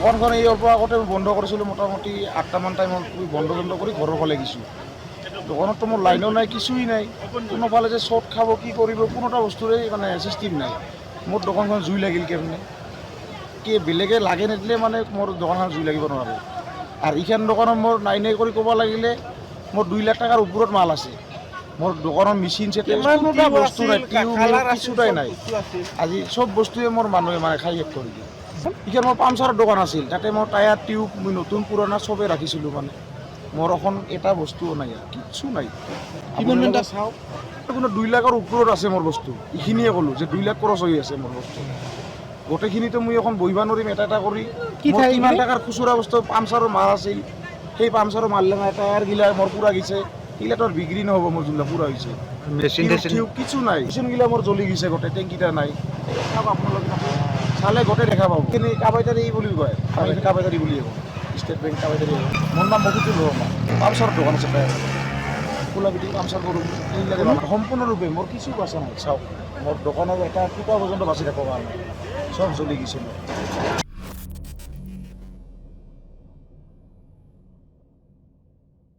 দোকানখন এই অল্প আগতে বন্ধ কৰিছিলোঁ, মোটামুটি 8টামান টাইমত বন্ধ কৰি ঘৰৰ ফালে গৈছোঁ। দোকানততো মোৰ লাইনো নাই, কিছুই নাই। কোনোফালে যে শ্বৰ্ট খাব, কি কৰিব, কোনো এটা বস্তুৰে মানে চিষ্টেম নাই। মোৰ দোকানখন জুই লাগিল কেনে কি বেলেগে লাগে নিদিলে মানে মোৰ দোকানখন জুই লাগিব নোৱাৰে। আৰু এইখন দোকানত মোৰ নাই কৰি ক'ব লাগিলে মোৰ 2 লাখ টকাৰ ওপৰত মাল আছে। মোৰ দোকানৰ মেচিন চেট কোনো এটা বস্তু নাই, কিছুটাই নাই। আজি চব বস্তুৱে মোৰ মানুহে মানে খাই শেষ কৰি দিয়ে। এইখন মোৰ পামচাৰৰ দোকান আছিল, তাতে মই টায়াৰ টিউব নতুন পুৰণা চবেই ৰাখিছিলোঁ মানে। মোৰ এখন এটা বস্তুও নাই, কিচ্ছু নাই। কিমান মান চাওক, কোনো 2 লাখৰ ওপৰত আছে মোৰ বস্তু। এইখিনিয়ে ক'লোঁ যে 2 লাখ খৰচ হৈ আছে মোৰ বস্তু। গোটেইখিনিতো মই এখন বহিব নোৱাৰিম এটা কৰি। মোৰ কিমান টকাৰ খুচুৰা বস্তু পামচাৰৰ মাল আছিল, সেই পামচাৰৰ মাল নাই, টায়াৰ গিলা মোৰ পুৰা গৈছে। সেইগিলা তোৰ বিক্ৰী নহ'ব, মোৰ যোনবিলাক পুৰা হৈছে। টিউব কিছু নাই, মেচিনগিলা মোৰ জ্বলি গৈছে, গোটেই টেংকিটা নাই। চাওক আপোনালোকে চালে গোটেই দেখা পাব। এইখিনি কাবাইতাৰী বুলি কয়, আমি কাবাইতাৰী বুলিয়ে কওঁ। State Bank Kabaitari. মোৰ নাম মফিতুৰ ৰহমান। পামচাৰৰ দোকান আছে টায়াৰ। খোলাবিটি পামচাৰ কৰোঁ, এইবিলাকে সম্পূৰ্ণৰূপে মোৰ কিছু বাচা নাই। চাওক, মোৰ দোকানৰ এটা ফুটা পৰ্যন্ত বাচি থাকিব পৰা নাই, চব জ্বলি গৈছে মোৰ।